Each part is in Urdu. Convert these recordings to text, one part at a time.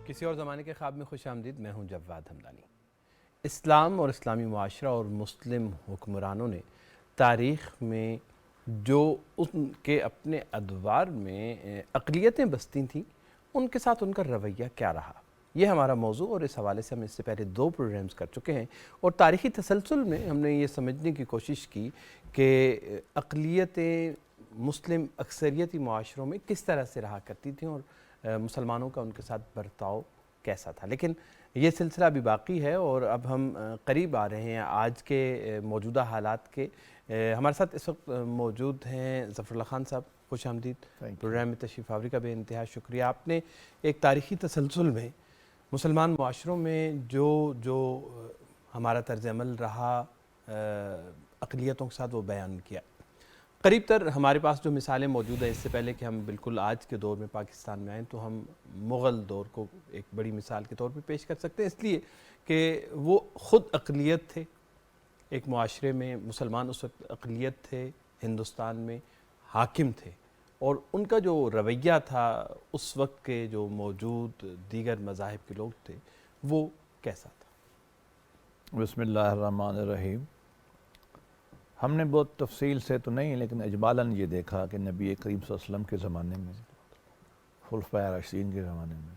کسی اور زمانے کے خواب میں خوش آمدید. میں ہوں جواد ہمدانی. اسلام اور اسلامی معاشرہ اور مسلم حکمرانوں نے تاریخ میں جو ان کے اپنے ادوار میں اقلیتیں بستی تھیں ان کے ساتھ ان کا رویہ کیا رہا، یہ ہمارا موضوع. اور اس حوالے سے ہم اس سے پہلے 2 پروگرامز کر چکے ہیں اور تاریخی تسلسل میں ہم نے یہ سمجھنے کی کوشش کی کہ اقلیتیں مسلم اکثریتی معاشروں میں کس طرح سے رہا کرتی تھیں اور مسلمانوں کا ان کے ساتھ برتاؤ کیسا تھا. لیکن یہ سلسلہ بھی باقی ہے اور اب ہم قریب آ رہے ہیں آج کے موجودہ حالات کے. ہمارے ساتھ اس وقت موجود ہیں ظفر اللہ خان صاحب. خوش آمدید پروگرام میں تشریف آوری کا بے انتہا شکریہ. آپ نے ایک تاریخی تسلسل میں مسلمان معاشروں میں جو ہمارا طرز عمل رہا اقلیتوں کے ساتھ وہ بیان کیا. قریب تر ہمارے پاس جو مثالیں موجود ہیں، اس سے پہلے کہ ہم بالکل آج کے دور میں پاکستان میں آئیں تو ہم مغل دور کو ایک بڑی مثال کے طور پہ پیش کر سکتے ہیں، اس لیے کہ وہ خود اقلیت تھے ایک معاشرے میں. مسلمان اس وقت اقلیت تھے، ہندوستان میں حاکم تھے، اور ان کا جو رویہ تھا اس وقت کے جو موجود دیگر مذاہب کے لوگ تھے وہ کیسا تھا؟ بسم اللہ الرحمن الرحیم. ہم نے بہت تفصیل سے تو نہیں لیکن اجمالاً یہ دیکھا کہ نبی کریم صلی اللہ علیہ وسلم کے زمانے میں، خلفائے راشدین کے زمانے میں،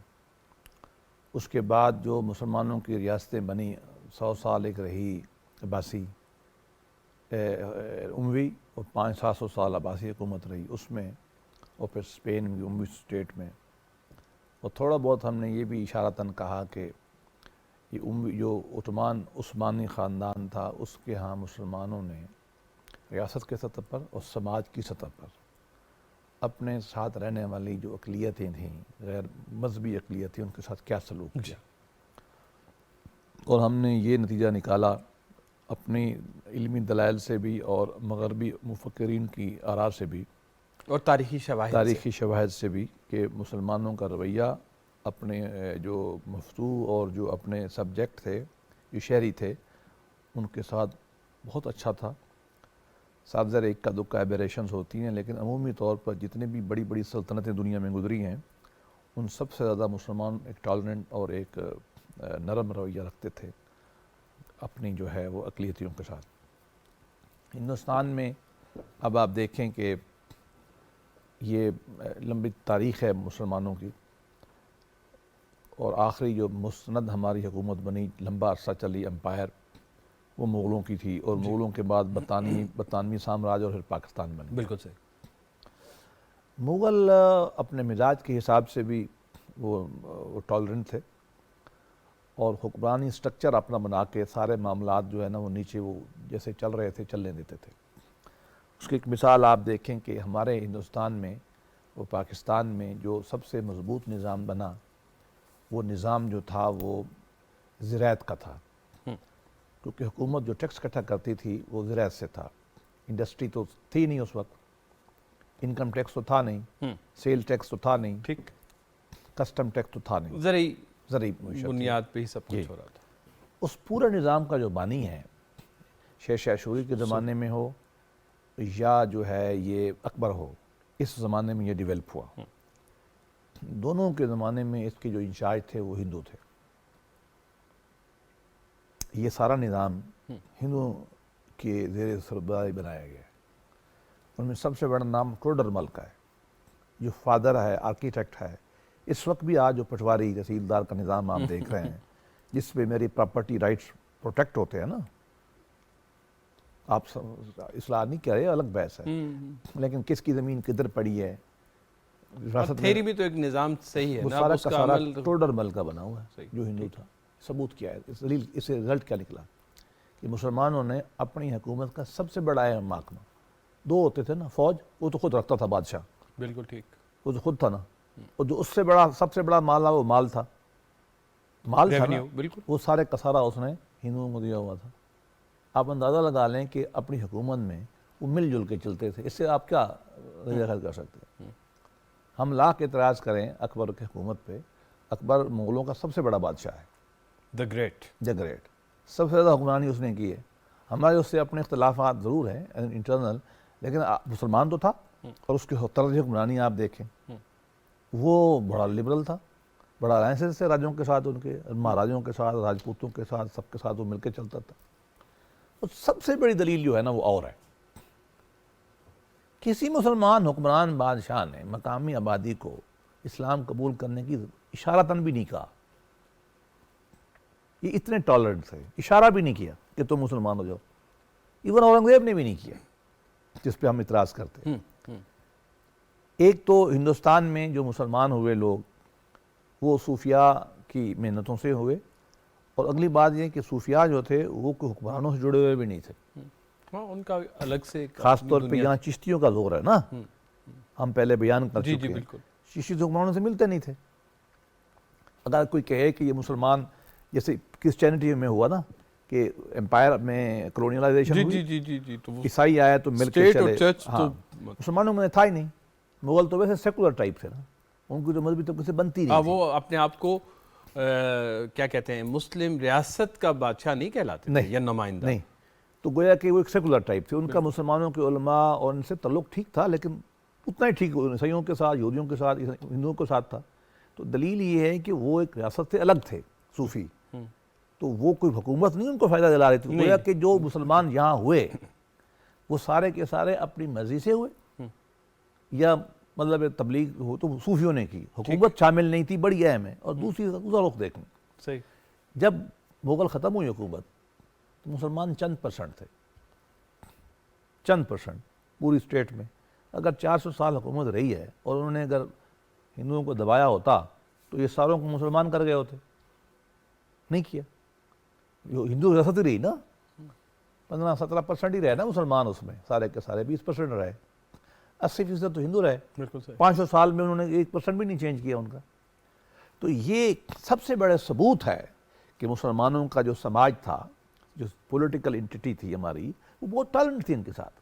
اس کے بعد جو مسلمانوں کی ریاستیں بنی، 100 سال ایک رہی عباسی اموی اور 500-700 سال عباسی حکومت رہی اس میں، اور پھر اسپین کی اموی اسٹیٹ میں. اور تھوڑا بہت ہم نے یہ بھی اشارتاً کہا کہ یہ جو عثمانی خاندان تھا اس کے ہاں مسلمانوں نے ریاست کے سطح پر اور سماج کی سطح پر اپنے ساتھ رہنے والی جو اقلیتیں تھیں، غیر مذہبی اقلیتیں، ان کے ساتھ کیا سلوک کیا. اور ہم نے یہ نتیجہ نکالا اپنی علمی دلائل سے بھی اور مغربی مفکرین کی آراء سے بھی اور تاریخی شواہد سے بھی کہ مسلمانوں کا رویہ اپنے جو مفتو اور جو اپنے سبجیکٹ تھے، جو شہری تھے، ان کے ساتھ بہت اچھا تھا. صاحب ذرا ایک کا دکا ایبریشنز ہوتی ہیں، لیکن عمومی طور پر جتنے بھی بڑی بڑی سلطنتیں دنیا میں گزری ہیں ان سب سے زیادہ مسلمان ایک ٹالرنٹ اور ایک نرم رویہ رکھتے تھے اپنی جو ہے وہ اقلیتیوں کے ساتھ. ہندوستان میں اب آپ دیکھیں کہ یہ لمبی تاریخ ہے مسلمانوں کی، اور آخری جو مستند ہماری حکومت بنی، لمبا عرصہ چلی امپائر، وہ مغلوں کی تھی، اور مغلوں کے بعد برطانوی سامراج اور پھر پاکستان بنے. بالکل صحیح. مغل اپنے مزاج کے حساب سے بھی وہ ٹالرنٹ تھے، اور حکمرانی سٹرکچر اپنا بنا کے سارے معاملات جو ہے نا وہ نیچے وہ جیسے چل رہے تھے چلنے دیتے تھے. اس کی ایک مثال آپ دیکھیں کہ ہمارے ہندوستان میں اور پاکستان میں جو سب سے مضبوط نظام بنا، وہ نظام جو تھا وہ زراعت کا تھا، کیونکہ حکومت جو ٹیکس اکٹھا کرتی تھی وہ زراعت سے تھا. انڈسٹری تو تھی نہیں اس وقت، انکم ٹیکس تو تھا نہیں، سیل ٹیکس تو تھا نہیں، ٹھیک، کسٹم ٹیکس تو تھا نہیں، زرعی بنیاد پہ ہی سب کچھ ہو رہا تھا. اس پورے نظام کا جو بانی ہے، شیرشاہ شوری کے زمانے میں ہو یا جو ہے یہ اکبر ہو، اس زمانے میں یہ ڈیولپ ہوا. دونوں کے زمانے میں اس کے جو انچارج تھے وہ ہندو تھے. یہ سارا نظام ہندو کے زیر سربراہی بنایا گیا ہے. ان میں سب سے بڑا نام ٹوڈرمل کا ہے، جو فادر ہے، آرکیٹیکٹ ہے. اس وقت بھی آج جو پٹواری تحصیلدار کا نظام آپ دیکھ رہے ہیں جس پہ میری پراپرٹی رائٹس پروٹیکٹ ہوتے ہیں نا، آپ اصلاح نہیں کہہ رہے، الگ بحث ہے، لیکن کس کی زمین کدھر پڑی ہے، تھیری بھی تو ایک نظام صحیح ہے وہ نا، سارا اس کا کا سارا عمل ٹوڈرمل کا بنا ہوا ہے جو ہندو تھا. ثبوت کیا ہے اس سے رزلٹ کیا نکلا کہ مسلمانوں نے اپنی حکومت کا سب سے بڑا اہم محکمہ، 2 ہوتے تھے نا، فوج وہ تو خود رکھتا تھا بادشاہ، بالکل ٹھیک، وہ تو خود تھا نا، اور جو اس سے بڑا سب سے بڑا مال وہ مال تھا نا، بالکل، وہ سارے کا سارا اس نے ہندوؤں کو دیا ہوا تھا. آپ اندازہ لگا لیں کہ اپنی حکومت میں وہ مل جل کے چلتے تھے. اس سے آپ کیا رضا خیال کر سکتے ہیں؟ ہم لاکھ اعتراض کریں اکبر کی حکومت پہ، اکبر مغلوں کا سب سے بڑا بادشاہ ہے، دا گریٹ، سب سے زیادہ حکمرانی اس نے کی ہے. ہمارے اس سے اپنے اختلافات ضرور ہیں انٹرنل، لیکن مسلمان تو تھا، اور اس کے طرز حکمرانی آپ دیکھیں وہ بڑا لبرل تھا. بڑا الائنسز تھے راجوں کے ساتھ، ان کے مہاراجوں کے ساتھ، راجپوتوں کے ساتھ، سب کے ساتھ وہ مل کے چلتا تھا. اور سب سے بڑی دلیل جو ہے نا وہ اور ہے، کسی مسلمان حکمران بادشاہ نے مقامی آبادی کو اسلام قبول کرنے کی اشارتاً بھی نہیں کہا. یہ اتنے ٹالرنٹ تھے، اشارہ بھی نہیں کیا کہ تم مسلمان ہو جاؤ. ایون اورنگزیب نے بھی نہیں کیا، جس پہ ہم اعتراض کرتے ہیں. ایک تو ہندوستان میں جو مسلمان ہوئے لوگ وہ صوفیاء کی محنتوں سے ہوئے، اور اگلی بات یہ کہ صوفیاء جو تھے وہ کوئی حکمرانوں سے جڑے ہوئے بھی نہیں تھے. ہاں ان کا الگ سے خاص طور پہ یہاں چشتیوں کا زور ہے نا، ہم پہلے بیان کر چکے ہیں. چشتی تو حکمرانوں سے ملتے نہیں تھے. اگر کوئی کہے کہ یہ مسلمان، جیسے کرسچینٹی میں ہوا نا کہ امپائر میں کلونیلائزیشن ہوئی، عیسائی آیا تو مل کے چلے. ہاں مسلمانوں میں تھا ہی نہیں. مغل تو ویسے سیکولر ٹائپ تھے نا، ان کی تو مذہبی تو کسی بنتی نہیں تھی. وہ اپنے آپ کو کیا کہتے ہیں، مسلم ریاست کا بادشاہ نہیں کہلاتے تھے یا نمائندہ نہیں. تو گویا کہ وہ ایک سیکولر ٹائپ تھے. ان کا مسلمانوں کے علماء اور ان سے تعلق ٹھیک تھا، لیکن اتنا ہی ٹھیک عیسائیوں کے ساتھ، یہودیوں کے ساتھ، ہندوؤں کے ساتھ تھا. تو دلیل یہ ہے کہ وہ ایک ریاست سے الگ تھے صوفی. تو وہ کوئی حکومت نہیں ان کو فائدہ دلا رہی تھی. گویا کہ جو مسلمان یہاں ہوئے وہ سارے کے سارے اپنی مرضی سے ہوئے، یا مطلب تبلیغ ہو تو صوفیوں نے کی، حکومت شامل نہیں تھی. بڑی اہم ہے. اور دوسرا رخ دیکھیں، صحیح، جب مغل ختم ہوئی حکومت تو مسلمان چند پرسنٹ تھے، چند پرسنٹ پوری اسٹیٹ میں. اگر 400 سال حکومت رہی ہے اور انہوں نے اگر ہندوؤں کو دبایا ہوتا تو یہ ساروں کو مسلمان کر گئے ہوتے. نہیں کیا. ہندو ریاست ہی رہی نا، 15-17% ہی رہے نا مسلمان اس میں، سارے کے سارے 20% رہے. 80% تو ہندو رہے. 500 سال میں انہوں نے 1% بھی نہیں چینج کیا ان کا. تو یہ سب سے بڑے ثبوت ہے کہ مسلمانوں کا جو سماج تھا، جو پولیٹیکل انٹیٹی تھی ہماری، وہ بہت ٹیلنٹ تھی ان کے ساتھ.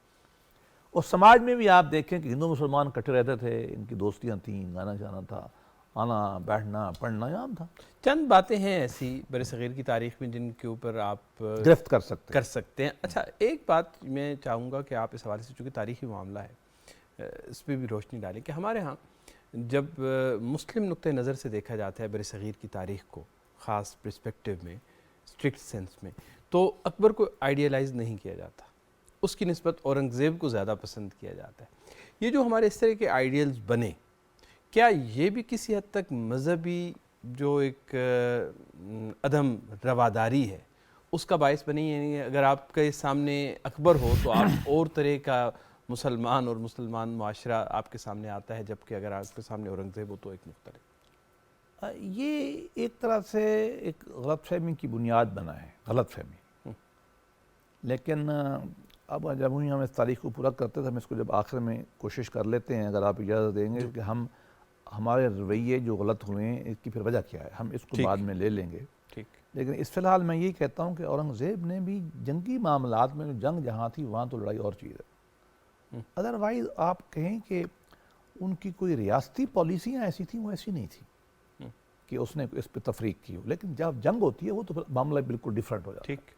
اور سماج میں بھی آپ دیکھیں کہ ہندو مسلمان اکٹھے رہتے تھے، ان کی دوستیاں تھیں، گانا جانا تھا، آنا بیٹھنا پڑھنا عام تھا. چند باتیں ہیں ایسی برصغیر کی تاریخ میں جن کے اوپر آپ گرفت کر سکتے ہیں. اچھا، ایک بات میں چاہوں گا کہ آپ اس حوالے سے، چونکہ تاریخی معاملہ ہے، اس پہ بھی روشنی ڈالیں کہ ہمارے ہاں جب مسلم نقطہ نظر سے دیکھا جاتا ہے برصغیر کی تاریخ کو، خاص پرسپیکٹو میں، اسٹرکٹ سینس میں، تو اکبر کو آئیڈیلائز نہیں کیا جاتا. اس کی نسبت اورنگزیب کو زیادہ پسند کیا جاتا ہے. یہ جو ہمارے اس طرح کے آئیڈیلز بنے، کیا یہ بھی کسی حد تک مذہبی جو ایک عدم رواداری ہے اس کا باعث بنی؟ یعنی اگر آپ کے سامنے اکبر ہو تو آپ اور طرح کا مسلمان اور مسلمان معاشرہ آپ کے سامنے آتا ہے، جبکہ اگر آپ کے سامنے اورنگزیب ہو تو ایک مختلف. یہ ایک طرح سے ایک غلط فہمی کی بنیاد بنا ہے، غلط فہمی. لیکن اب جب ہم اس تاریخ کو پورا کرتے تھے، ہم اس کو جب آخر میں کوشش کر لیتے ہیں، اگر آپ اجازت دیں گے، کہ ہمارے رویے جو غلط ہوئے ہیں اس کی پھر وجہ کیا ہے، ہم اس کو بعد میں لے لیں گے. لیکن اس فی الحال میں یہ کہتا ہوں کہ اورنگزیب نے بھی جنگی معاملات میں، جنگ جہاں تھی وہاں تو لڑائی اور چیز ہے. ادروائز آپ کہیں کہ ان کی کوئی ریاستی پالیسیاں ایسی تھیں، وہ ایسی نہیں تھیں کہ اس نے اس پہ تفریق کی ہو. لیکن جب جنگ ہوتی ہے وہ تو معاملہ بالکل ڈیفرنٹ ہو جاتا ہے.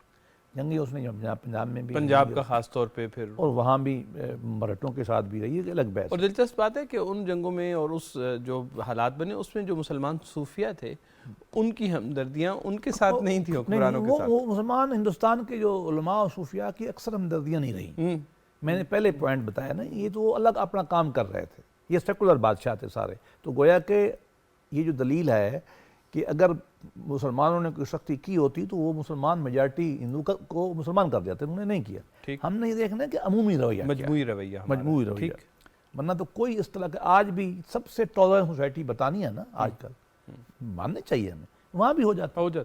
جنگی اس نے پنجاب میں بھی، پنجاب کا خاص طور پہ، پھر اور وہاں بھی مرہٹوں کے ساتھ بھی رہی ہے، الگ بحث. اور دلچسپ بات ہے کہ ان جنگوں میں اور اس جو حالات بنے اس میں جو مسلمان صوفیہ تھے ان کی ہمدردیاں ان کے ساتھ نہیں تھی حکمرانوں کے ساتھ. وہ مسلمان ہندوستان کے جو علماء اور صوفیاء کی اکثر ہمدردیاں نہیں رہیں. میں نے پہلے پوائنٹ بتایا نا، یہ تو الگ اپنا کام کر رہے تھے، یہ سیکولر بادشاہ تھے سارے. تو گویا کہ یہ جو دلیل ہے کہ اگر مسلمانوں نے کوئی سختی کی ہوتی تو وہ مسلمان میجارٹی ہندو کو مسلمان کر دیتے، انہوں نے نہیں کیا. ہم نے یہ دیکھنا کہ عمومی رویہ، مجموعی رویہ، مجموعی رویہ. ورنہ تو کوئی اس طرح کہ آج بھی سب سے ٹالرنٹ سوسائٹی بتانی ہے نا آج کل، ماننے چاہیے ہمیں، وہاں بھی ہو جاتی،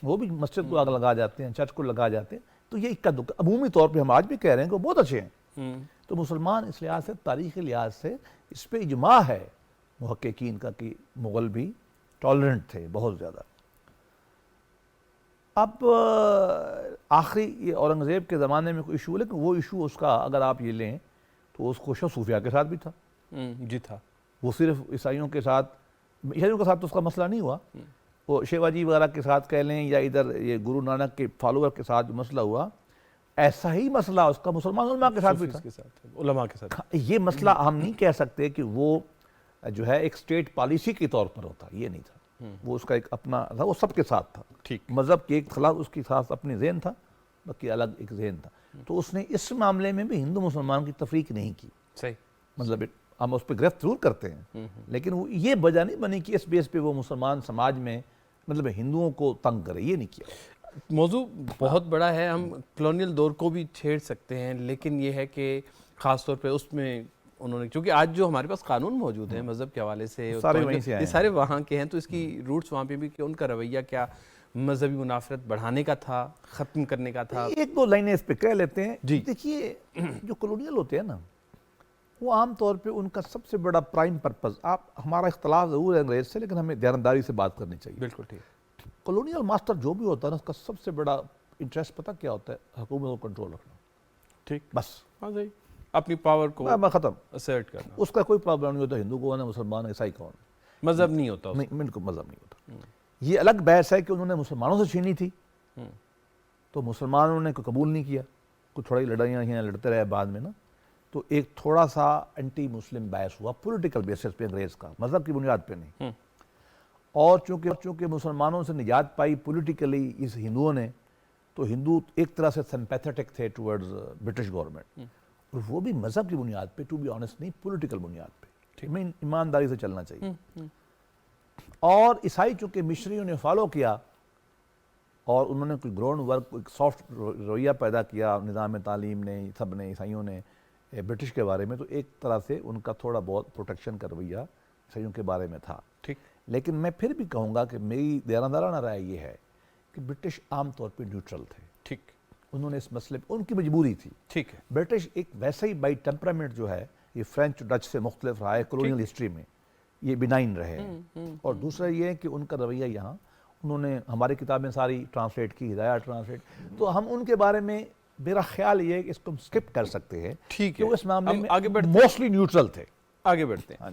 وہ بھی مسجد کو آگ لگا جاتے ہیں، چرچ کو لگا جاتے ہیں. تو یہ اکا دکا عمومی طور پہ ہم آج بھی کہہ رہے ہیں کہ وہ بہت اچھے ہیں. تو مسلمان اس لحاظ سے، تاریخی لحاظ سے اس پہ اجماع ہے محققین کا کہ مغل بھی ٹالرنٹ تھے بہت زیادہ. اب آخری یہ اورنگزیب کے زمانے میں کوئی ایشو، لیکن وہ ایشو اس کا اگر آپ یہ لیں تو اس کو صوفیاء کے ساتھ بھی تھا. جی تھا. وہ صرف عیسائیوں کے ساتھ تو اس کا مسئلہ نہیں ہوا. وہ شیواجی وغیرہ کے ساتھ کہہ لیں، یا ادھر یہ گرو نانک کے فالوور کے ساتھ جو مسئلہ ہوا، ایسا ہی مسئلہ اس کا مسلمان علماء کے ساتھ بھی تھا، علماء کے ساتھ. یہ مسئلہ ہم نہیں کہہ سکتے کہ وہ جو ہے ایک اسٹیٹ پالیسی کے طور پر ہوتا، یہ نہیں تھا. وہ اس کا ایک اپنا تھا، وہ سب کے ساتھ تھا، ٹھیک، مذہب کے ایک خلاف اس کے ساتھ اپنی ذہن تھا، باقی الگ ایک ذہن تھا. تو اس نے اس معاملے میں بھی ہندو مسلمان کی تفریق نہیں کی. صحیح. مطلب ہم اس پہ گرفت ضرور کرتے ہیں لیکن وہ یہ وجہ نہیں بنی کہ اس بیس پہ وہ مسلمان سماج میں مطلب ہندوؤں کو تنگ کرے، یہ نہیں کیا. موضوع بہت بڑا ہے، ہم کلونیل دور کو بھی چھیڑ سکتے ہیں، لیکن یہ ہے کہ خاص طور پہ اس میں انہوں نے، کیونکہ آج جو ہمارے پاس قانون موجود ہیں مذہب کے حوالے سے سارے وہیں سے آئے یہ سارے وہاں کے ہیں، تو اس کی روٹس وہاں پہ بھی کہ ان کا رویہ کیا مذہبی منافرت بڑھانے کا تھا، ختم کرنے کا تھا. ایک دو لائنیں اس پہ کہہ لیتے ہیں. جی. دیکھیے جو کلونیل ہوتے ہیں نا، وہ عام طور پہ ان کا سب سے بڑا پرائم پرپز، ہمارا اختلاف ضرور ہے انگریز سے لیکن ہمیں دیانتداری سے بات کرنی چاہیے. بالکل ٹھیک. کلونیل ماسٹر جو بھی ہوتا ہے نا، اس کا سب سے بڑا انٹرسٹ پتہ کیا ہوتا ہے؟ حکومت کو کنٹرول رکھنا. ٹھیک. بس. ہاں صحیح. اپنی پاور کو میں ختم. اسرٹ کرنا. اس کا کوئی پرابلم نہیں ہوتا ہندو کون ہے، مسلمان ہے، عیسائی کون ہے. مذہب نہیں ہوتا اس نہیں، کو مذہب نہیں ہوتا. یہ الگ بحث ہے کہ انہوں نے مسلمانوں سے چھینی تھی تو مسلمانوں نے قبول نہیں کیا، کچھ تھوڑی لڑائیاں ہیں، لڑتے رہے بعد میں نا، تو ایک تھوڑا سا اینٹی مسلم بحث ہوا پولیٹیکل بیسس پہ انگریز کا، مذہب کی بنیاد پہ نہیں. اور چونکہ مسلمانوں سے نجات پائی پولیٹیکلی اس ہندوؤں نے، تو ہندو ایک طرح سے سمپیتھیٹک تھے ٹورڈز برٹش گورنمنٹ، اور وہ بھی مذہب کی بنیاد پہ، ٹو بی آنیسٹ نہیں، پولیٹیکل بنیاد پہ. ہمیں ایمانداری سے چلنا چاہیے. اور عیسائی چونکہ مشنریوں نے فالو کیا اور انہوں نے کوئی گراؤنڈ ورک، ایک سافٹ رویہ پیدا کیا نظام تعلیم نے، سب نے، عیسائیوں نے برٹش کے بارے میں، تو ایک طرح سے ان کا تھوڑا بہت پروٹیکشن کا رویہ عیسائیوں کے بارے میں تھا. ٹھیک. لیکن میں پھر بھی کہوں گا کہ میری دیانتدارانہ رائے یہ ہے کہ برٹش عام طور پہ نیوٹرل تھے. ٹھیک. انہوں نے اس مسئلے پہ، ان کی مجبوری تھی. ٹھیک ہے. برٹش ایک ویسا ہی بائی ٹیمپرامنٹ جو ہے، یہ فرینچ ڈچ سے مختلف رہا ہے کولونیل ہسٹری میں، یہ بینائن رہے ہیں. اور دوسرا یہ ہے کہ ان کا رویہ یہاں، انہوں نے ہماری کتابیں ساری ٹرانسلیٹ کی، ہدایات ٹرانسلیٹ، تو ہم ان کے بارے میں، میرا خیال یہ ہے کہ اس کو ہم سکپ کر سکتے ہیں. ٹھیک کہ ہے. وہ اس معاملے میں آگے بڑھتے موسٹلی نیوٹرل تھے. آگے بڑھتے ہیں.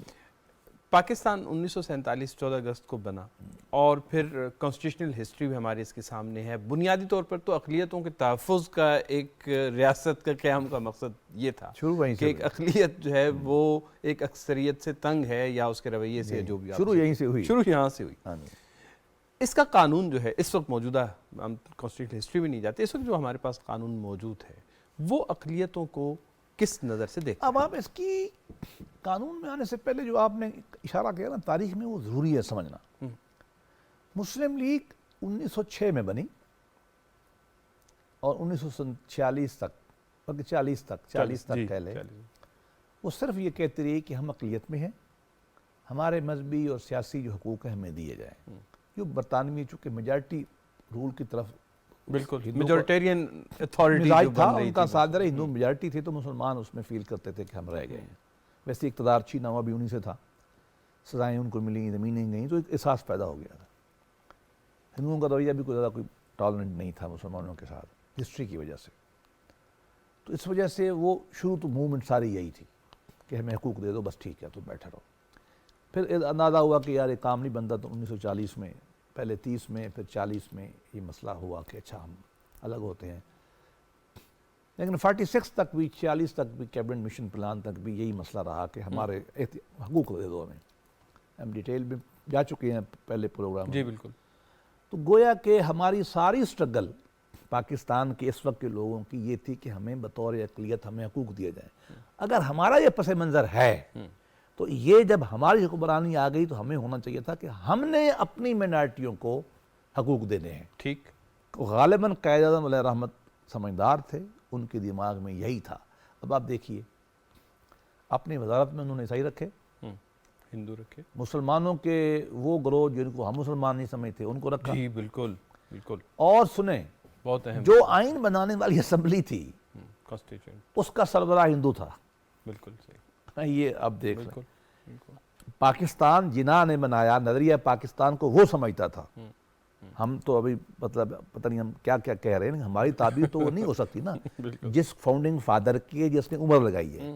پاکستان 1947 14 اگست کو بنا، اور پھر کانسٹیٹیوشنل ہسٹری بھی ہماری اس کے سامنے ہے. بنیادی طور پر تو اقلیتوں کے تحفظ کا، ایک ریاست کا قیام کا مقصد یہ تھا کہ ایک اقلیت جو ہے وہ ایک اکثریت سے تنگ ہے، یا اس کے رویے سے، جو بھی شروع یہیں سے ہوئی، شروع یہاں سے ہوئی. اس کا قانون جو ہے اس وقت موجودہ، ہم کانسٹیٹیوشنل ہسٹری بھی نہیں جاتے، اس وقت جو ہمارے پاس قانون موجود ہے وہ اقلیتوں کو کس نظر سے دیکھتے ہیں؟ اب آپ اس کی قانون میں آنے سے پہلے جو آپ نے اشارہ کیا نا تاریخ میں، وہ ضروری ہے سمجھنا. مسلم لیگ 1906 میں بنی اور 1946 تک، بلکہ 40 تک کہہ لیں، وہ صرف یہ کہتی رہی کہ ہم اقلیت میں ہیں، ہمارے مذہبی اور سیاسی جو حقوق ہیں ہمیں دیے جائیں. جو برطانوی چونکہ میجارٹی رول کی طرف، بالکل میجورٹیرین اتھارٹی جو تھا، بن رہی ان کا تھی، صادر ہندو میجارٹی تھی، تو مسلمان اس میں فیل کرتے تھے کہ ہم رہ گئے ہیں. ویسے اقتدار چھینا ہوا بھی انہی سے تھا، سزائیں ان کو ملی، زمینیں گئیں، تو ایک احساس پیدا ہو گیا تھا. ہندوؤں کا رویہ بھی کوئی زیادہ کوئی ٹالرنٹ نہیں تھا مسلمانوں کے ساتھ، ہسٹری کی وجہ سے. تو اس وجہ سے وہ شروع تو موومنٹ ساری یہی تھی کہ ہمیں حقوق دے دو، بس ٹھیک ہے تم بیٹھے رہو. پھر اندازہ ہوا کہ یار یہ کام نہیں بنتا، تو 1940 میں، پہلے 30 میں، پھر 40 میں یہ مسئلہ ہوا کہ اچھا ہم الگ ہوتے ہیں. لیکن 46 تک بھی، 46 تک بھی، کیبنٹ مشن پلان تک بھی یہی مسئلہ رہا کہ ہمارے حقوق دے دو ہمیں. ہم ڈیٹیل میں جا چکے ہیں پہلے پروگرام. جی بالکل. تو گویا کہ ہماری ساری سٹرگل پاکستان کے اس وقت کے لوگوں کی یہ تھی کہ ہمیں بطور اقلیت ہمیں حقوق دیے جائیں. اگر ہمارا یہ پس منظر ہے تو یہ جب ہماری حکمرانی آ گئی تو ہمیں ہونا چاہیے تھا کہ ہم نے اپنی مائنارٹیوں کو حقوق دینے ہیں. ٹھیک. غالباً قائد اعظم علیہ رحمت سمجھدار تھے، ان کے دماغ میں یہی تھا. اب آپ دیکھیے اپنی وزارت میں انہوں نے عیسائی رکھے، ہندو رکھے، مسلمانوں کے وہ گروہ جن کو ہم مسلمان نہیں سمجھتے ان کو رکھا. جی بالکل بالکل. اور سنیں، بہت اہم، جو آئین بنانے والی اسمبلی تھی کانسٹیٹیوشن، اس کا سربراہ ہندو تھا. بالکل صحیح. یہ اب دیکھ لیں، بالکل. پاکستان جناح نے بنایا، نظریہ پاکستان کو وہ سمجھتا تھا. ہم تو ابھی مطلب پتہ نہیں ہم کیا کیا کہہ رہے ہیں، ہماری تعبیر تو وہ نہیں ہو سکتی نا جس فاؤنڈنگ فادر کی، جس نے عمر لگائی ہے،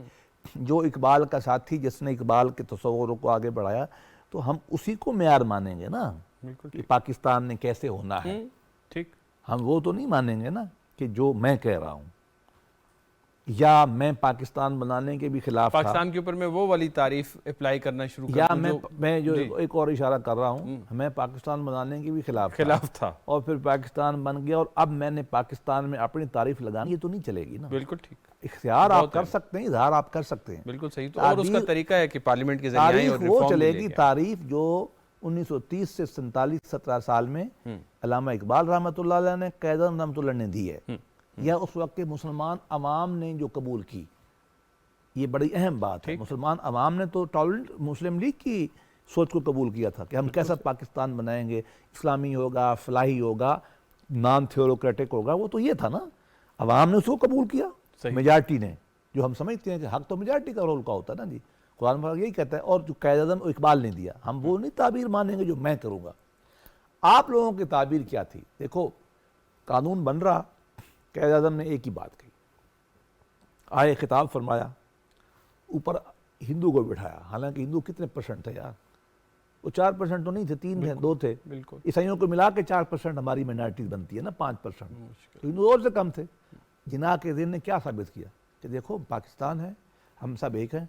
جو اقبال کا ساتھی، جس نے اقبال کے تصوروں کو آگے بڑھایا، تو ہم اسی کو معیار مانیں گے نا کہ پاکستان نے کیسے ہونا ہے. ٹھیک. ہم وہ تو نہیں مانیں گے نا کہ جو میں کہہ رہا ہوں. یا میں پاکستان بنانے کے بھی خلاف تھا، پاکستان کے اوپر میں وہ والی تعریف اپلائی کرنا شروع کر یا دوں میں جو ایک اور اشارہ کر رہا ہوں، میں پاکستان بنانے کے بھی خلاف تھا اور پھر پاکستان بن گیا، اور اب میں نے پاکستان میں اپنی تعریف لگانی، یہ تو نہیں چلے گی نا۔ بالکل ٹھیک، اختیار آپ کر سکتے ہیں، اظہار آپ کر سکتے ہیں، بالکل صحیح، تو اور اس کا طریقہ ہے کہ پارلیمنٹ کے ذریعے آئیں اور تاریخ وہ ریفارم چلے بھی گی، لے کے تعریف جو 1930 سے 47 سال میں علامہ اقبال رحمۃ اللہ علیہ نے، قائداعظم رحمۃ اللہ نے دی ہے، یا اس وقت کے مسلمان عوام نے جو قبول کی۔ یہ بڑی اہم بات ہے، مسلمان عوام نے تو ٹالرنٹ مسلم لیگ کی سوچ کو قبول کیا تھا کہ ہم کیسا پاکستان بنائیں گے، اسلامی ہوگا، فلاحی ہوگا، نان تھیوروکریٹک ہوگا، وہ تو یہ تھا نا، عوام نے اس کو قبول کیا، میجارٹی نے، جو ہم سمجھتے ہیں کہ حق تو میجارٹی کا رول کا ہوتا ہے نا جی، قرآن پاک یہی کہتا ہے، اور جو قائد اعظم اقبال نے دیا، ہم وہ نہیں تعبیر مانیں گے جو میں کروں گا۔ آپ لوگوں کی تعبیر کیا تھی؟ دیکھو قانون بن رہا، قائد اعظم نے ایک ہی بات کہی، آئے خطاب فرمایا، اوپر ہندو کو بٹھایا، حالانکہ ہندو کتنے پرسنٹ تھے یار، وہ 4% تو نہیں تھے، 3 تھے، 2 تھے، عیسائیوں کو ملا کے 4% ہماری مائنارٹی بنتی ہے نا، 5%، تو ہندو اور سے کم تھے۔ جناح کے دن نے کیا ثابت کیا کہ دیکھو پاکستان ہے، ہم سب ایک ہیں،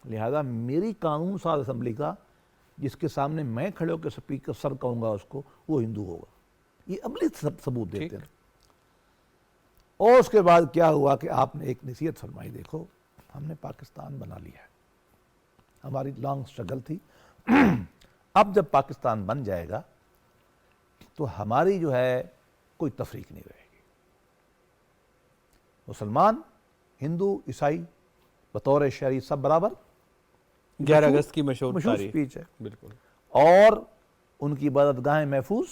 لہذا میری قانون ساز اسمبلی کا جس کے سامنے میں کھڑے ہو کے سپیکر سر کہوں گا اس کو، وہ ہندو ہوگا۔ یہ عملی ثبوت دیتے ہیں۔ اور اس کے بعد کیا ہوا کہ آپ نے ایک نصیحت فرمائی، دیکھو ہم نے پاکستان بنا لیا ہے، ہماری لانگ سٹرگل تھی، اب جب پاکستان بن جائے گا تو ہماری جو ہے کوئی تفریق نہیں رہے گی، مسلمان، ہندو، عیسائی بطور شہری سب برابر۔ 11 اگست کی مشہور اسپیچ ہے، بالکل، اور ان کی عبادت گاہیں محفوظ،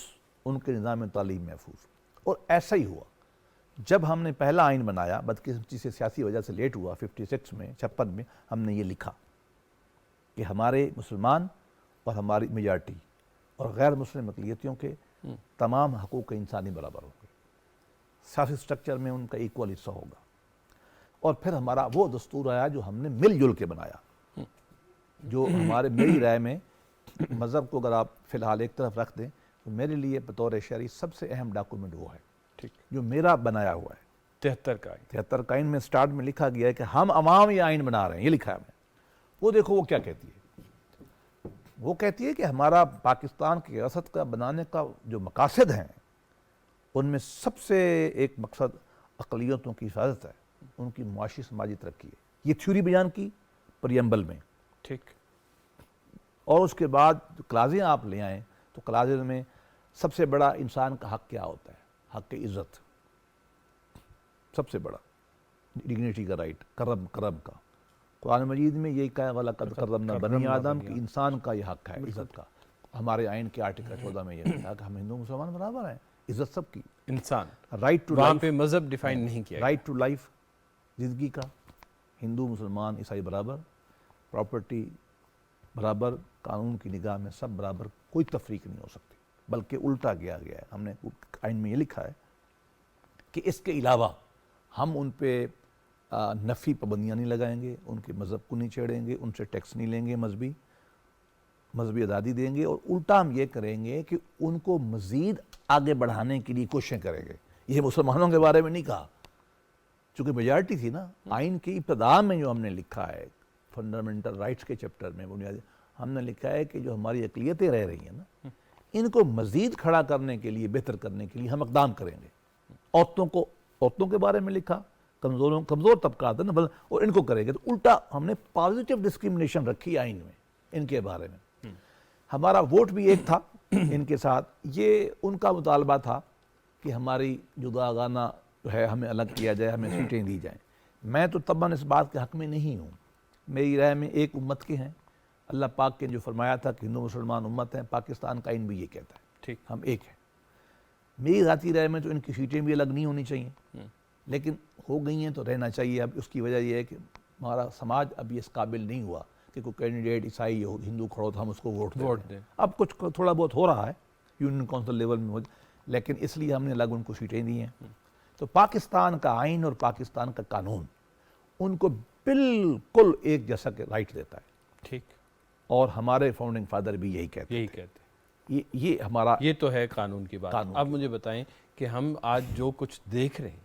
ان کے نظام تعلیم محفوظ۔ اور ایسا ہی ہوا جب ہم نے پہلا آئین بنایا، بدقسمتی سے سیاسی وجہ سے لیٹ ہوا، 56 میں 56 میں ہم نے یہ لکھا کہ ہمارے مسلمان اور ہماری میجارٹی اور غیر مسلم اقلیتوں کے تمام حقوق انسانی برابر ہوں گے، سیاسی سٹرکچر میں ان کا ایکول حصہ ہوگا۔ اور پھر ہمارا وہ دستور آیا جو ہم نے مل جل کے بنایا، جو ہمارے میری رائے میں مذہب کو اگر آپ فی الحال ایک طرف رکھ دیں تو میرے لیے بطور شہری سب سے اہم ڈاکومنٹ وہ ہے جو میرا بنایا ہوا ہے، 73 کا آئین میں سٹارٹ میں لکھا گیا ہے کہ ہم عوام یہ آئین بنا رہے ہیں، یہ لکھا ہے ہم نے۔ وہ دیکھو وہ کیا کہتی ہے، وہ کہتی ہے کہ ہمارا پاکستان کی ریاست کا بنانے کا جو مقاصد ہیں ان میں سب سے ایک مقصد اقلیتوں کی حفاظت ہے، ان کی معاشی سماجی ترقی ہے، یہ تھیوری بیان کی پریمبل میں، ٹھیک، اور اس کے بعد کلازیں آپ لے آئیں تو کلازیں میں سب سے بڑا انسان کا حق کیا ہوتا ہے؟ حق عزت، سب سے بڑا ڈگنیٹی کا رائٹ، کرم کا۔ قرآن مجید میں یہی کہا وَلَقَدْ كَرَّمْنَا بَنِي آدم کہ انسان کا یہ حق ہے عزت کا۔ ہمارے آئین کے آرٹیکل 14 میں یہ کہا کہ ہم ہندو مسلمان برابر ہیں، عزت سب کی، انسان، رائٹ ٹو وہاں لائف، پہ مذہب ڈیفائن نہیں کیا، رائٹ ٹو لائف، زندگی کا، ہندو مسلمان عیسائی برابر، پراپرٹی برابر، قانون کی نگاہ میں سب برابر، کوئی تفریق نہیں ہو سکتی، بلکہ الٹا کیا گیا ہے۔ ہم نے آئین میں یہ لکھا ہے کہ اس کے علاوہ ہم ان پہ نفی پابندیاں نہیں لگائیں گے، ان کے مذہب کو نہیں چھیڑیں گے، ان سے ٹیکس نہیں لیں گے، مذہبی آزادی دیں گے، اور الٹا ہم یہ کریں گے کہ ان کو مزید آگے بڑھانے کے لیے کوششیں کریں گے۔ یہ مسلمانوں کے بارے میں نہیں کہا، چونکہ میجارٹی تھی نا۔ آئین کی ابتدا میں جو ہم نے لکھا ہے فنڈامنٹل رائٹس کے چیپٹر میں بنیادی ہم نے لکھا ہے کہ جو ہماری اقلیتیں رہ رہی ہیں نا، ان کو مزید کھڑا کرنے کے لیے، بہتر کرنے کے لیے ہم اقدام کریں گے۔ عورتوں کے بارے میں لکھا، کمزور طبقات ہیں نا، اور ان کو کریں گے، تو الٹا ہم نے پازیٹیو ڈسکرمنیشن رکھی آئین میں ان کے بارے میں۔ ہمارا ووٹ بھی ایک تھا ان کے ساتھ، یہ ان کا مطالبہ تھا کہ ہماری جداگانہ جو ہے ہمیں الگ کیا جائے، ہمیں سیٹیں دی جائیں۔ میں تو طبعاً اس بات کے حق میں نہیں ہوں، میری رائے میں ایک امت کے ہیں، اللہ پاک کے جو فرمایا تھا کہ ہندو مسلمان امت ہیں، پاکستان کا آئین بھی یہ کہتا ہے، ٹھیک، ہم ایک ہیں۔ میری ذاتی رائے میں تو ان کی سیٹیں بھی الگ نہیں ہونی چاہیے، لیکن ہو گئی ہیں تو رہنا چاہیے۔ اب اس کی وجہ یہ ہے کہ ہمارا سماج اب اس قابل نہیں ہوا کہ کوئی کینڈیڈیٹ عیسائی ہو، ہندو کھڑو تو ہم اس کو ووٹ دیں۔ اب کچھ تھوڑا بہت ہو رہا ہے یونین کونسل لیول میں، لیکن اس لیے ہم نے الگ ان کو سیٹیں دی ہیں۔ تو پاکستان کا آئین اور پاکستان کا قانون ان کو بالکل ایک جیسا کہ رائٹ دیتا ہے، ٹھیک، اور ہمارے فاؤنڈنگ فادر بھی یہی کہتے ہیں۔ یہ ہمارا، یہ تو ہے قانون کی بات۔ اب مجھے بتائیں کہ ہم آج جو کچھ دیکھ رہے ہیں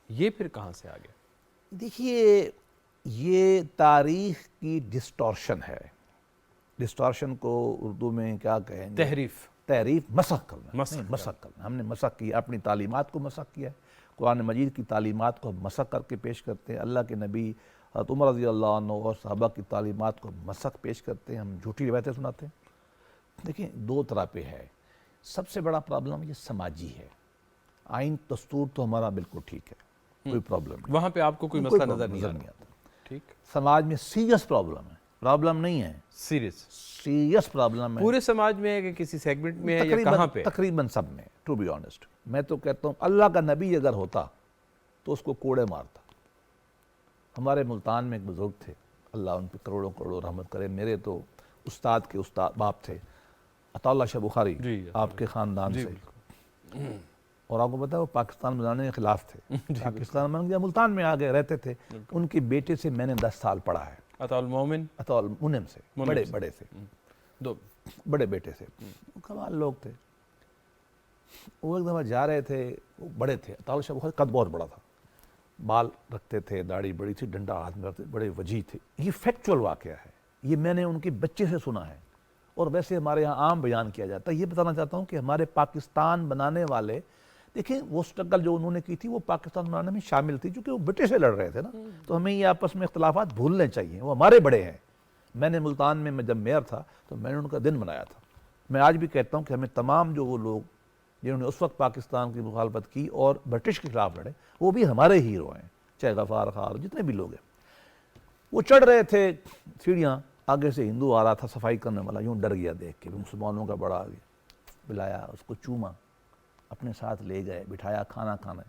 یہ پھر کہاں سے آ گیا؟ دیکھیے یہ تاریخ کی ڈسٹورشن ہے. ڈسٹورشن کو اردو میں کیا کہیں گے؟ تحریف مسخ کرنا. مسخ کرنا. ہم نے مسخ کیا، اپنی تعلیمات کو مسخ کیا ہے. قرآن مجید کی تعلیمات کو ہم مسخ کر کے پیش کرتے ہیں. اللہ کے نبی حضرت عمر رضی اللہ عنہ اور صحابہ کی تعلیمات کو مسخ پیش کرتے ہیں. ہم جھوٹی روایتیں سناتے ہیں. دیکھیں دو طرح پہ ہے. سب سے بڑا پرابلم یہ سماجی ہے. آئین دستور تو ہمارا بالکل ٹھیک ہے، کوئی پرابلم نہیں، وہاں پہ آپ کو کوئی مسئلہ نظر نہیں آتا. ٹھیک. سماج میں سیریس پرابلم ہے. پرابلم نہیں ہے، سیریس پرابلم ہے. پورے سماج میں ہے کہ کسی سیگمنٹ میں ہے یا کہاں پہ؟ تقریباً سب میں. ٹو بی آنیسٹ میں تو کہتا ہوں اللہ کا نبی اگر ہوتا تو اس کو کوڑے مارتا. ہمارے ملتان میں ایک بزرگ تھے، اللہ ان پہ کروڑوں کروڑوں رحمت کرے، میرے تو استاد کے استاد باپ تھے، عطا اللہ شاہ بخاری، آپ کے خاندان سے. اور آپ کو پتا ہے وہ پاکستان بنانے کے خلاف تھے. پاکستان بن گیا، ملتان میں آگے رہتے تھے. ان کے بیٹے سے میں نے 10 سال پڑھا ہے. عطا المنم سے، بڑے سے، دو بڑے بیٹے سے. کمال لوگ تھے. وہ ایک دفعہ جا رہے تھے، وہ بڑے تھے. عطا اللہ شاہ بخاری قد بہت بڑا تھا، بال رکھتے تھے، داڑھی بڑی تھی، ڈنڈا ہاتھ میں رکھتے تھے، بڑے وجیح تھے. یہ فیکچول واقعہ ہے، یہ میں نے ان کے بچے سے سنا ہے. اور ویسے ہمارے یہاں عام بیان کیا جاتا ہے. یہ بتانا چاہتا ہوں کہ ہمارے پاکستان بنانے والے، دیکھیں وہ سٹرگل جو انہوں نے کی تھی وہ پاکستان بنانے میں شامل تھی، چونکہ وہ برٹش سے لڑ رہے تھے نا. تو ہمیں یہ آپس میں اختلافات بھولنے چاہیے. وہ ہمارے بڑے ہیں. میں نے ملتان میں جب میئر تھا تو میں نے ان کا دن منایا تھا. میں آج بھی کہتا ہوں کہ ہمیں تمام جو وہ لوگ جنہوں نے اس وقت پاکستان کی مخالفت کی اور برٹش کے خلاف لڑے، وہ بھی ہمارے ہیرو ہیں، چاہے غفار خار جتنے بھی لوگ ہیں. وہ چڑھ رہے تھے سیڑھیاں، آگے سے ہندو آ رہا تھا صفائی کرنے والا، یوں ڈر گیا دیکھ کے مسلمانوں کا بڑا آ گیا. بلایا، اس کو چوما، اپنے ساتھ لے گئے، بٹھایا، کھانا کھانا.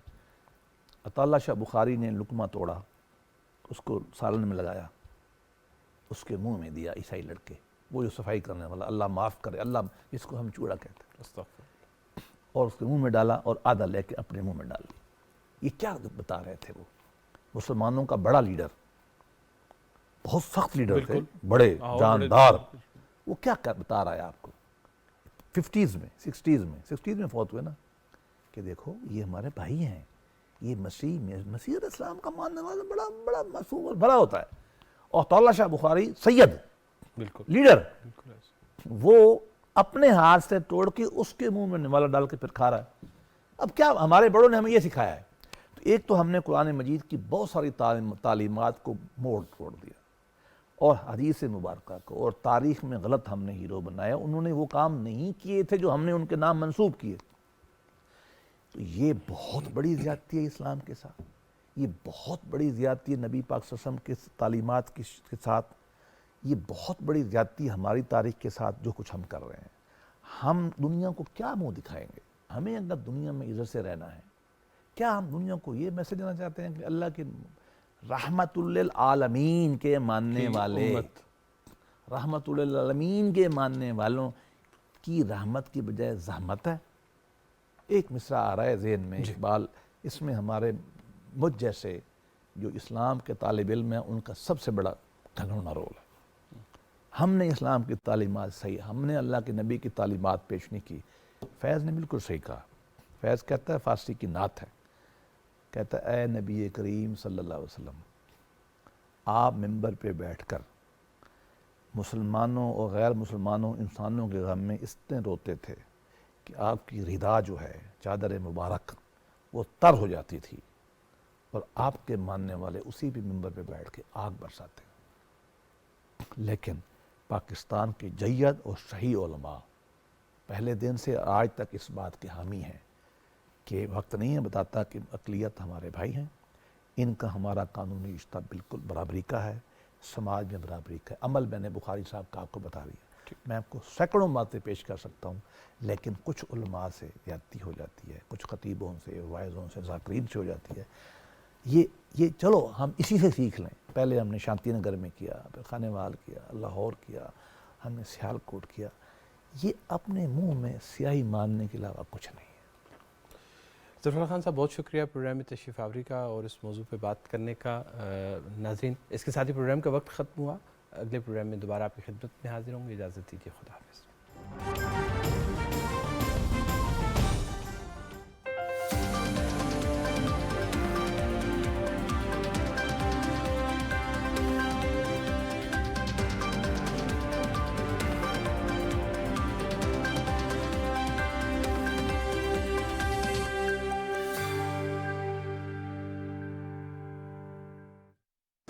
عطا اللہ شاہ بخاری نے لقمہ توڑا، اس کو سالن میں لگایا، اس کے منہ میں دیا. عیسائی لڑکے، وہ جو صفائی کرنے والا، اللہ معاف کرے، اللہ جس کو ہم چوڑا کہتے ہیں، اور اس کے منہ میں ڈالا اور آدھا لے کے اپنے منہ میں ڈال لی. یہ کیا بتا رہے تھے؟ وہ مسلمانوں کا بڑا لیڈر، بہت سخت لیڈر تھے، بڑے جاندار. وہ کیا بتا رہا ہے آپ کو؟ 60s میں فوت ہوئے نا، کہ دیکھو یہ ہمارے بھائی ہیں، یہ مسیح اسلام کا ماننے والا بڑا معصوم اور بڑا ہوتا ہے. اور عطا اللہ شاہ بخاری سید، لیڈر، وہ اپنے ہاتھ سے توڑ کے اس کے منہ میں نوالا ڈال کے پھر کھا رہا ہے. اب کیا ہمارے بڑوں نے ہمیں یہ سکھایا ہے؟ تو ایک تو ہم نے قرآن مجید کی بہت ساری تعلیمات کو موڑ توڑ دیا، اور حدیث مبارکہ کو، اور تاریخ میں غلط ہم نے ہیرو بنایا. انہوں نے وہ کام نہیں کیے تھے جو ہم نے ان کے نام منسوب کیے. تو یہ بہت بڑی زیادتی ہے اسلام کے ساتھ. یہ بہت بڑی زیادتی ہے نبی پاک صلی اللہ علیہ وسلم کے تعلیمات کے ساتھ. یہ بہت بڑی زیادتی ہماری تاریخ کے ساتھ جو کچھ ہم کر رہے ہیں. ہم دنیا کو کیا منہ دکھائیں گے؟ ہمیں اگر دنیا میں عزت سے رہنا ہے، کیا ہم دنیا کو یہ میسج دینا چاہتے ہیں کہ اللہ کے رحمت للعالمین کے ماننے والے، رحمت للعالمین کے ماننے والوں کی رحمت کی بجائے زحمت ہے؟ ایک مصرع آ رہا ہے ذہن میں اقبال، اس میں ہمارے مجھ جیسے جو اسلام کے طالب علم ہیں ان کا سب سے بڑا گھنگھونا رول ہے. ہم نے اسلام کی تعلیمات صحیح، ہم نے اللہ کے نبی کی تعلیمات پیش نہیں کی. فیض نے بالکل صحیح کہا. فیض کہتا ہے، فارسی کی نعت ہے، کہتا ہے اے نبی کریم صلی اللہ علیہ وسلم، آپ ممبر پہ بیٹھ کر مسلمانوں اور غیر مسلمانوں انسانوں کے غم میں اتنے روتے تھے کہ آپ کی ردا جو ہے، چادر مبارک، وہ تر ہو جاتی تھی، اور آپ کے ماننے والے اسی بھی ممبر پہ بیٹھ کے آگ برساتے. لیکن پاکستان کے جید اور صحیح علماء پہلے دن سے آج تک اس بات کے حامی ہیں کہ وقت نہیں ہے بتاتا کہ اقلیت ہمارے بھائی ہیں، ان کا ہمارا قانونی رشتہ بالکل برابری کا ہے، سماج میں برابری کا ہے. عمل میں نے بخاری صاحب کا آپ کو بتا دیا. میں آپ کو سینکڑوں باتیں پیش کر سکتا ہوں، لیکن کچھ علماء سے زیادتی ہو جاتی ہے، کچھ خطیبوں سے، واعظوں سے، ذاکرین سے ہو جاتی ہے. یہ چلو ہم اسی سے سیکھ لیں. پہلے ہم نے شانتی نگر میں کیا، پھر خانیوال کیا، لاہور کیا، ہم نے سیالکوٹ کیا. یہ اپنے منہ میں سیاہی ماننے کے علاوہ کچھ نہیں ہے. ظفر خان صاحب بہت شکریہ پروگرام میں تشریف آوری کا اور اس موضوع پہ بات کرنے کا. ناظرین اس کے ساتھ ہی پروگرام کا وقت ختم ہوا. اگلے پروگرام میں دوبارہ آپ کی خدمت میں حاضر ہوں گے. اجازت دیجیے. خدا حافظ.